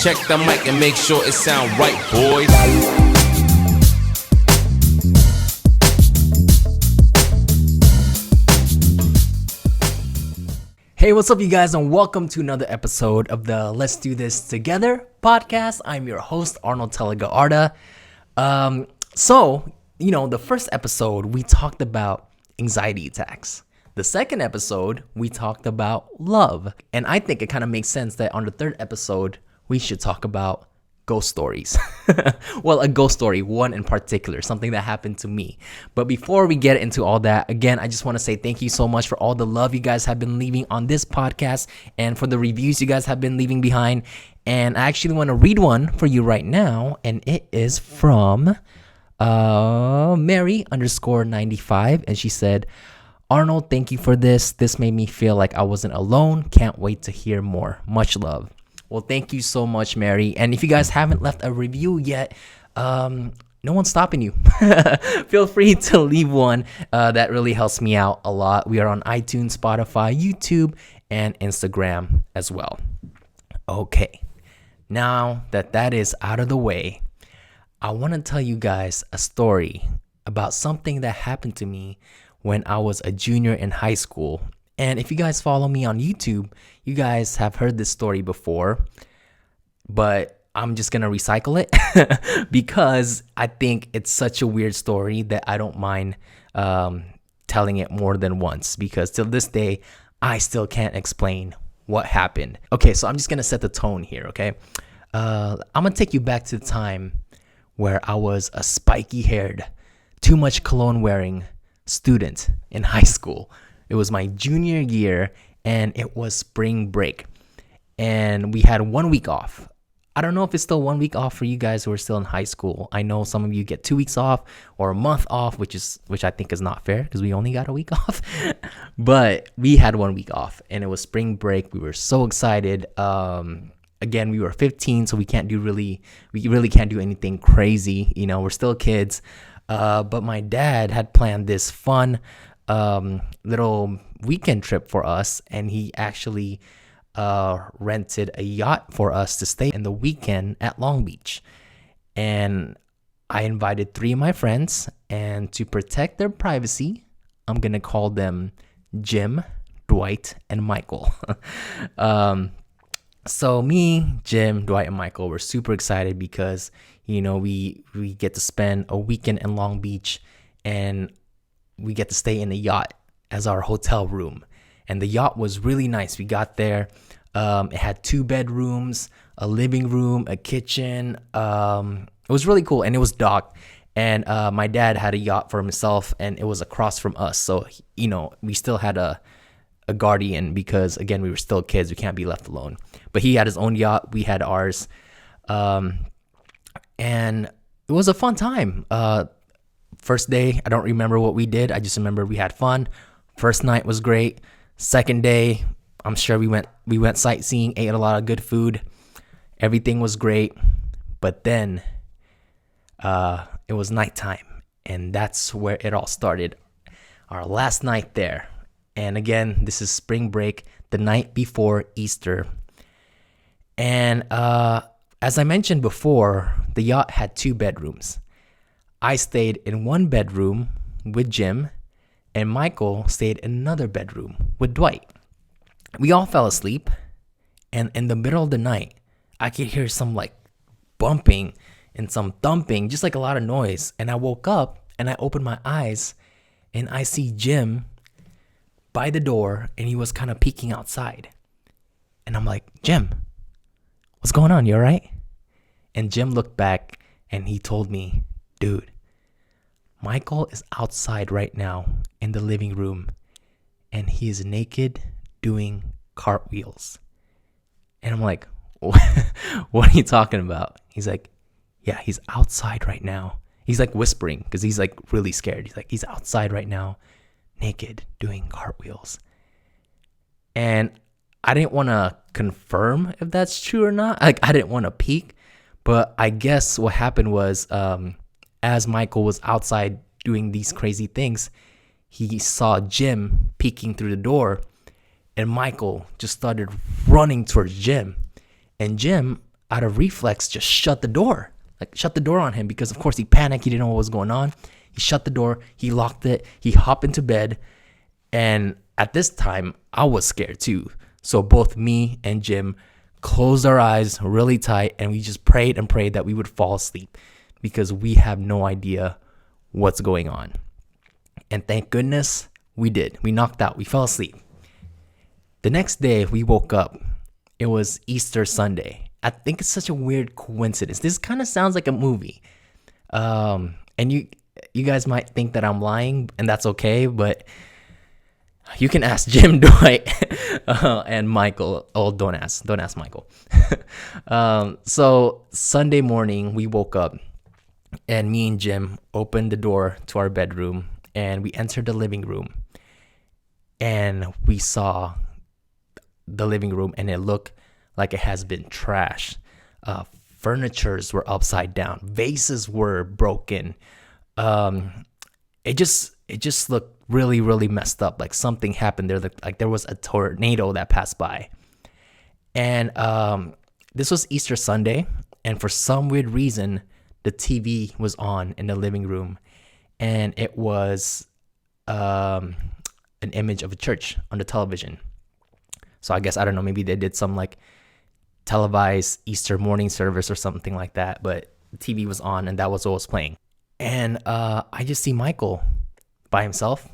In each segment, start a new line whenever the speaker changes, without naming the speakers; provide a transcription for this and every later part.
Check the mic and make sure it sound right, boys.
Hey, what's up, you guys, and welcome to another episode of the Let's Do This Together podcast. I'm your host, Arnold Telegaarda. The first episode, we talked about anxiety attacks. The second episode, we talked about love. And I think it kind of makes sense that on the third episode, we should talk about ghost stories. Well, a ghost story, one in particular, something that happened to me. But before we get into all that, again, I just want to say thank you so much for all the love you guys have been leaving on this podcast and for the reviews you guys have been leaving behind. And I actually want to read one for you right now, and it is from Mary_95, and she said, "Arnold, thank you for this. This made me feel like I wasn't alone. Can't wait to hear more. Much love." Well, thank you so much, Mary. And if you guys haven't left a review yet, no one's stopping you. Feel free to leave one. That really helps me out a lot. We are on iTunes, Spotify, YouTube, and Instagram as well. Okay, now that is out of the way, I want to tell you guys a story about something that happened to me when I was a junior in high school. And if you guys follow me on YouTube, you guys have heard this story before, but I'm just going to recycle it because I think it's such a weird story that I don't mind telling it more than once, because till this day, I still can't explain what happened. Okay, so I'm just going to set the tone here, okay? I'm going to take you back to the time where I was a spiky-haired, too much cologne wearing student in high school. It was my junior year, and it was spring break, and we had 1 week off. I don't know if it's still 1 week off for you guys who are still in high school. I know some of you get 2 weeks off or a month off, which I think is not fair because we only got a week off. But we had 1 week off, and it was spring break. We were so excited. Again, we were 15, so we really can't do anything crazy. You know, we're still kids. But my dad had planned this fun little weekend trip for us, and he actually rented a yacht for us to stay in the weekend at Long Beach. And I invited 3 of my friends, and to protect their privacy, I'm gonna call them Jim, Dwight, and Michael. So me, Jim, Dwight, and Michael were super excited because, you know, we get to spend a weekend in Long Beach, and we get to stay in a yacht as our hotel room. And the yacht was really nice. We got there. It had 2 bedrooms, a living room, a kitchen. It was really cool, and it was docked. And my dad had a yacht for himself, and it was across from us. So, you know, we still had a guardian because, again, we were still kids. We can't be left alone. But he had his own yacht. We had ours. And it was a fun time. First day, I don't remember what we did. I just remember we had fun. First night was great. Second day, I'm sure we went sightseeing, ate a lot of good food. Everything was great. But then it was nighttime, and that's where it all started. Our last night there. And again, this is spring break, the night before Easter. And as I mentioned before, the yacht had 2 bedrooms. I stayed in 1 bedroom with Jim, and Michael stayed in another bedroom with Dwight. We all fell asleep, and in the middle of the night, I could hear some like bumping and some thumping, just like a lot of noise. And I woke up, and I opened my eyes, and I see Jim by the door, and he was kind of peeking outside. And I'm like, "Jim, what's going on? You all right?" And Jim looked back, and he told me, "Dude, Michael is outside right now in the living room, and he is naked doing cartwheels." And I'm like, "What are you talking about?" He's like, "Yeah, he's outside right now." He's like whispering because he's like really scared. He's like, "He's outside right now, naked doing cartwheels." And I didn't want to confirm if that's true or not. Like, I didn't want to peek, but I guess what happened was, as Michael was outside doing these crazy things, he saw Jim peeking through the door, and Michael just started running towards Jim. And Jim, out of reflex, just shut the door. Like, shut the door on him because, of course, he panicked. He didn't know what was going on. He shut the door. He locked it. He hopped into bed. And at this time, I was scared too. So both me and Jim closed our eyes really tight, and we just prayed and prayed that we would fall asleep because we have no idea what's going on. And thank goodness we did. We knocked out. We fell asleep. The next day we woke up. It was Easter Sunday. I think it's such a weird coincidence. This kind of sounds like a movie. And you guys might think that I'm lying, and that's okay, but you can ask Jim, Dwight, and Michael. Oh, don't ask Michael. So Sunday morning, we woke up, and me and Jim opened the door to our bedroom, and we entered the living room, and we saw the living room, and it looked like it has been trashed. Furnitures were upside down. Vases were broken. It just looked really, really messed up. Like something happened there. Like there was a tornado that passed by. And this was Easter Sunday. And for some weird reason, the TV was on in the living room. And it was an image of a church on the television. So I guess, I don't know, maybe they did some like televised Easter morning service or something like that. But the TV was on and that was what was playing. And I just see Michael by himself,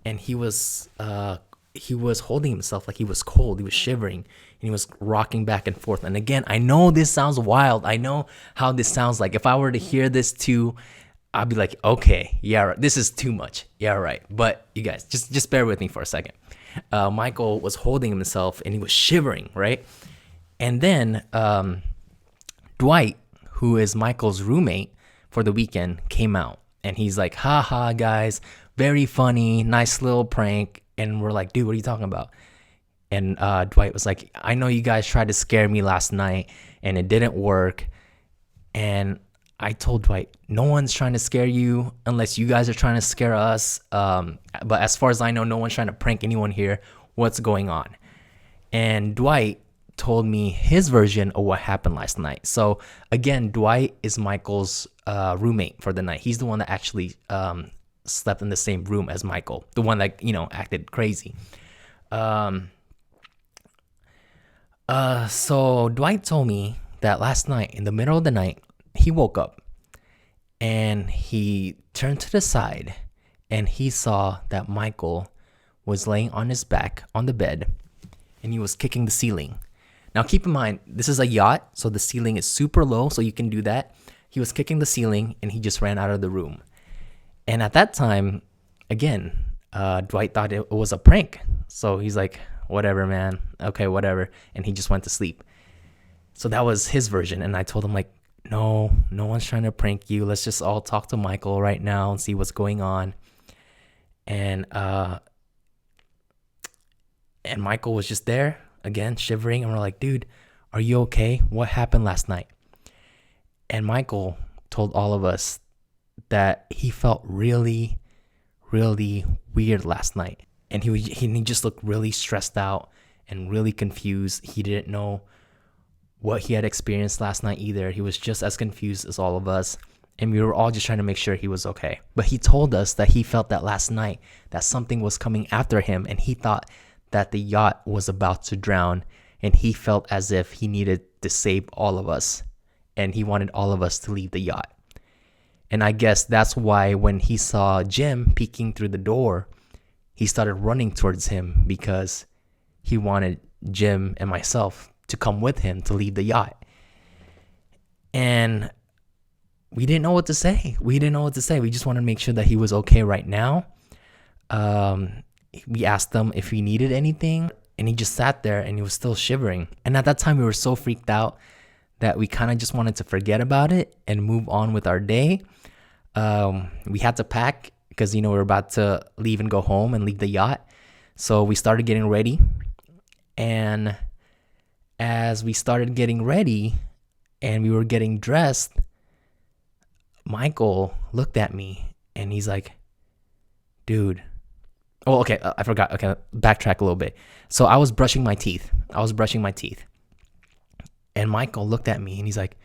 and he was holding himself like he was cold. He was shivering, and he was rocking back and forth. And again, I know this sounds wild. I know how this sounds like. If I were to hear this too, I'd be like, okay, yeah, right. This is too much. Yeah, right. But you guys, just bear with me for a second. Michael was holding himself, and he was shivering, right? And then Dwight, who is Michael's roommate for the weekend, came out, and he's like, haha, guys, very funny, nice little prank. And we're like, dude, what are you talking about? And Dwight was like, I know you guys tried to scare me last night and it didn't work. And I told Dwight, no one's trying to scare you unless you guys are trying to scare us. But as far as I know, no one's trying to prank anyone here. What's going on? And Dwight told me his version of what happened last night. So again, Dwight is Michael's roommate for the night. He's the one that actually slept in the same room as Michael, the one that, acted crazy. So Dwight told me that last night, in the middle of the night, he woke up and he turned to the side and he saw that Michael was laying on his back on the bed and he was kicking the ceiling. Now, keep in mind, this is a yacht, so the ceiling is super low, so you can do that. He was kicking the ceiling, and he just ran out of the room. And at that time, again, Dwight thought it was a prank. So he's like, whatever, man. Okay, whatever. And he just went to sleep. So that was his version. And I told him, like, no one's trying to prank you. Let's just all talk to Michael right now and see what's going on. And Michael was just there, again, shivering. And we're like, dude, are you okay? What happened last night? And Michael told all of us that he felt really, really weird last night. And he just looked really stressed out and really confused. He didn't know what he had experienced last night either. He was just as confused as all of us. And we were all just trying to make sure he was okay. But he told us that he felt that last night that something was coming after him. And he thought that the yacht was about to drown. And he felt as if he needed to save all of us. And he wanted all of us to leave the yacht. And I guess that's why when he saw Jim peeking through the door, he started running towards him because he wanted Jim and myself to come with him to leave the yacht. And we didn't know what to say. We just wanted to make sure that he was okay right now. We asked him if he needed anything, and he just sat there and he was still shivering. And at that time, we were so freaked out that we kind of just wanted to forget about it and move on with our day. We had to pack because, we were about to leave and go home and leave the yacht. So we started getting ready. And as we started getting ready and we were getting dressed, Michael looked at me and he's like, dude. Oh, okay. I forgot. Okay. Backtrack a little bit. So I was brushing my teeth. And Michael looked at me and he's like,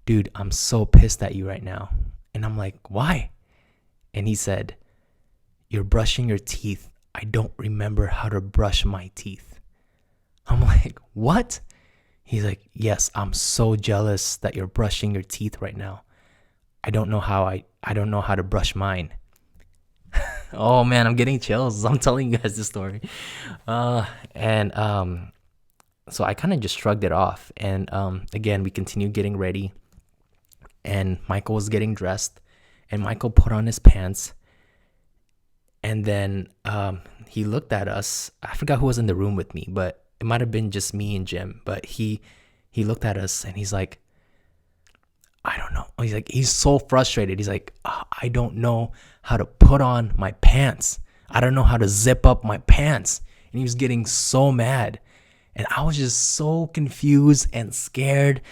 dude, I'm so pissed at you right now. And I'm like, why? And he said, you're brushing your teeth. I don't remember how to brush my teeth. I'm like, what? He's like, yes, I'm so jealous that you're brushing your teeth right now. I don't know how to brush mine. Oh man, I'm getting chills. I'm telling you guys this story. And so I kind of just shrugged it off. And again, we continued getting ready. And Michael was getting dressed. And Michael put on his pants. And then he looked at us. I forgot who was in the room with me, but it might have been just me and Jim. But he looked at us and he's like, I don't know. He's so frustrated. He's like, I don't know how to put on my pants. I don't know how to zip up my pants. And he was getting so mad. And I was just so confused and scared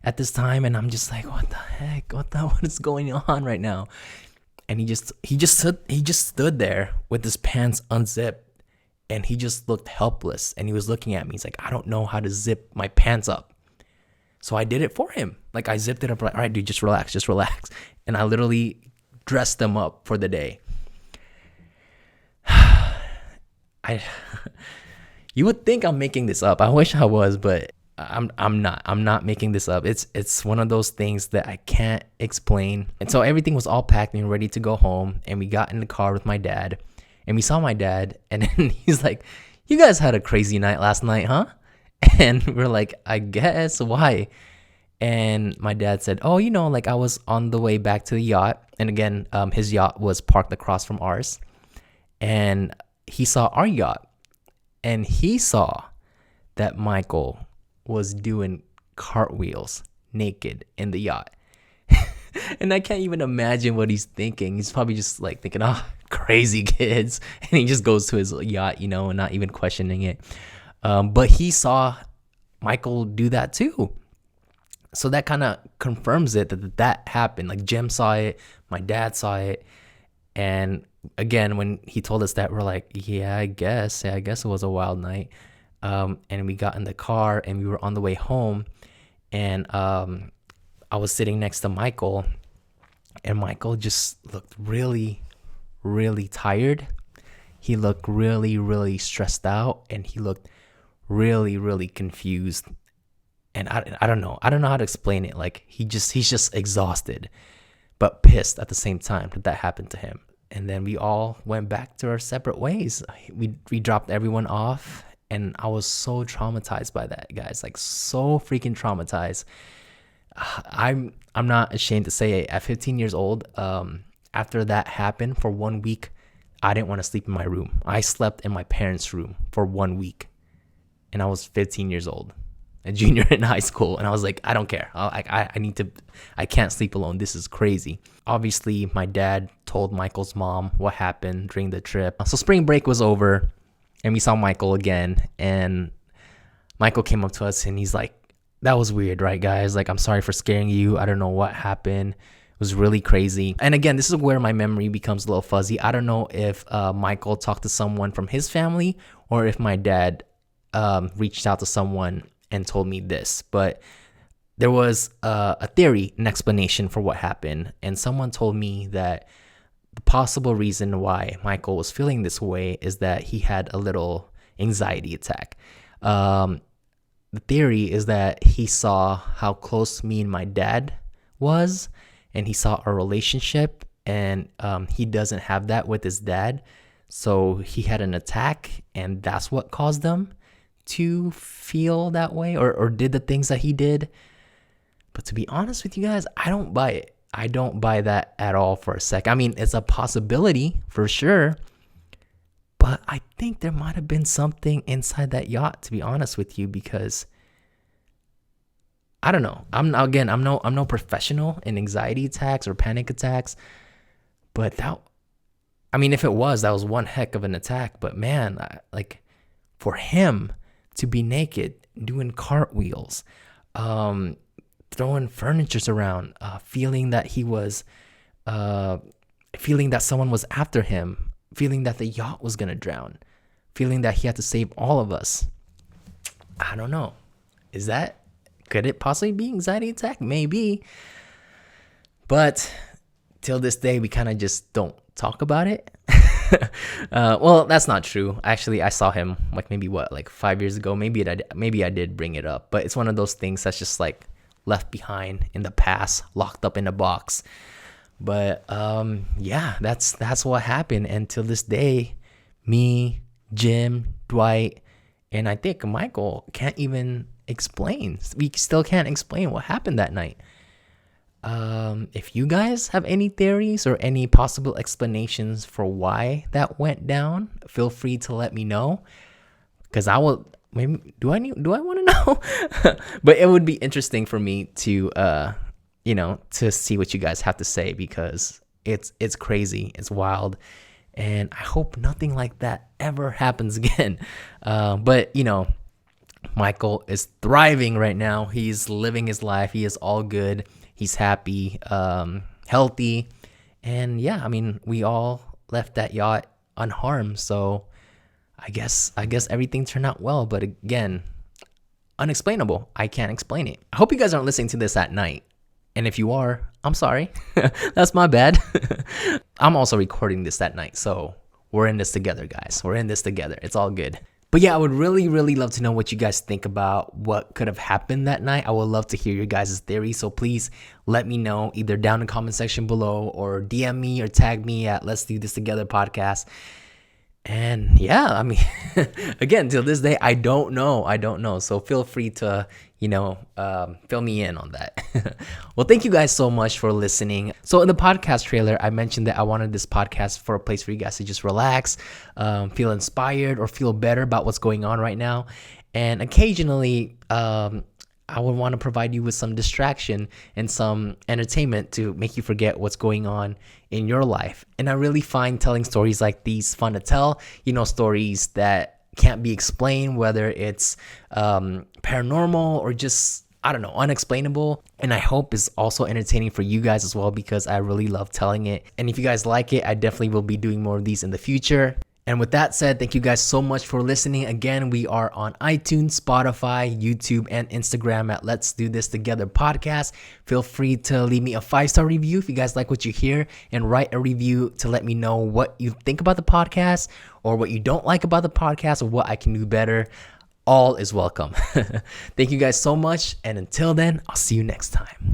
at this time. And I'm just like, what the heck? What is going on right now? And he just stood there with his pants unzipped. And he just looked helpless. And he was looking at me. He's like, I don't know how to zip my pants up. So I did it for him. Like I zipped it up. Like, all right, dude, just relax. And I literally dressed them up for the day. You would think I'm making this up. I wish I was, but I'm not. I'm not making this up. It's one of those things that I can't explain. And so everything was all packed and ready to go home. And we got in the car with my dad. And we saw my dad. And then he's like, you guys had a crazy night last night, huh? And we're like, I guess, why? And my dad said, oh, like I was on the way back to the yacht. And again, his yacht was parked across from ours. And he saw our yacht. And he saw that Michael was doing cartwheels naked in the yacht. And I can't even imagine what he's thinking. He's probably just like thinking, oh, crazy kids. And he just goes to his yacht, and not even questioning it. But he saw Michael do that too. So that kind of confirms it that happened. Like Jim saw it, my dad saw it. And again, when he told us that, we're like, yeah, I guess it was a wild night. And we got in the car and we were on the way home. And I was sitting next to Michael. And Michael just looked really, really tired. He looked really, really stressed out. And he looked really, really confused. And I don't know how to explain it. Like he's just exhausted, but pissed at the same time that happened to him. And then we all went back to our separate ways. We dropped everyone off, and I was so traumatized by that, guys. Like so freaking traumatized. I'm not ashamed to say it. At 15 years old, after that happened for 1 week, I didn't want to sleep in my room. I slept in my parents' room for 1 week. And I was 15 years old, a junior in high school. And I was like, I don't care. I can't sleep alone. This is crazy. Obviously, my dad told Michael's mom what happened during the trip. So spring break was over and we saw Michael again. And Michael came up to us and he's like, that was weird, right, guys? Like, I'm sorry for scaring you. I don't know what happened. It was really crazy. And again, this is where my memory becomes a little fuzzy. I don't know if Michael talked to someone from his family or if my dad reached out to someone and told me this, but there was a theory, an explanation for what happened. And someone told me that the possible reason why Michael was feeling this way is that he had a little anxiety attack. The theory is that he saw how close me and my dad was, and he saw our relationship, and he doesn't have that with his dad. So he had an attack, and that's what caused them to feel that way or did the things that he did. But to be honest with you guys, I don't buy it. I don't buy that at all for a sec. I mean, it's a possibility for sure, but I think there might have been something inside that yacht, to be honest with you, because I don't know. I'm no professional in anxiety attacks or panic attacks, but if it was, that was one heck of an attack. But man, for him to be naked, doing cartwheels, throwing furnitures around, feeling that he was, feeling that someone was after him, feeling that the yacht was gonna drown, feeling that he had to save all of us. I don't know. Is that Could it possibly be anxiety attack? Maybe. But till this day, we kind of just don't talk about it. Well, that's not true. Actually, I saw him like maybe 5 years ago. Maybe I did bring it up, but it's one of those things that's just like left behind in the past, locked up in a box. But yeah, that's what happened. And till this day, me, Jim, Dwight, and I think Michael can't even explain. We still can't explain what happened that night. If you guys have any theories or any possible explanations for why that went down, feel free to let me know. Because I will. Maybe do I want to know? But it would be interesting for me to to see what you guys have to say, because it's crazy, it's wild, and I hope nothing like that ever happens again. But Michael is thriving right now. He's living his life. He is all good. He's happy, healthy, and yeah, I mean, we all left that yacht unharmed. So I guess everything turned out well. But again, unexplainable. I can't explain it. I hope you guys aren't listening to this at night. And if you are, I'm sorry. That's my bad. I'm also recording this at night. So we're in this together, guys. We're in this together. It's all good. But yeah, I would really, really love to know what you guys think about what could have happened that night. I would love to hear your guys' theory. So please let me know either down in the comment section below, or DM me or tag me at Let's Do This Together podcast. And yeah, I mean, again, till this day, I don't know. So feel free to, fill me in on that. Well, thank you guys so much for listening. So in the podcast trailer, I mentioned that I wanted this podcast for a place for you guys to just relax, feel inspired, or feel better about what's going on right now. And occasionally, I would want to provide you with some distraction and some entertainment to make you forget what's going on in your life. And I really find telling stories like these fun to tell, stories that can't be explained, whether it's paranormal or just, I don't know, unexplainable. And I hope it's also entertaining for you guys as well, because I really love telling it. And if you guys like it, I definitely will be doing more of these in the future. And with that said, thank you guys so much for listening. Again, we are on iTunes, Spotify, YouTube, and Instagram at Let's Do This Together podcast. Feel free to leave me a 5-star review if you guys like what you hear, and write a review to let me know what you think about the podcast, or what you don't like about the podcast, or what I can do better. All is welcome. Thank you guys so much. And until then, I'll see you next time.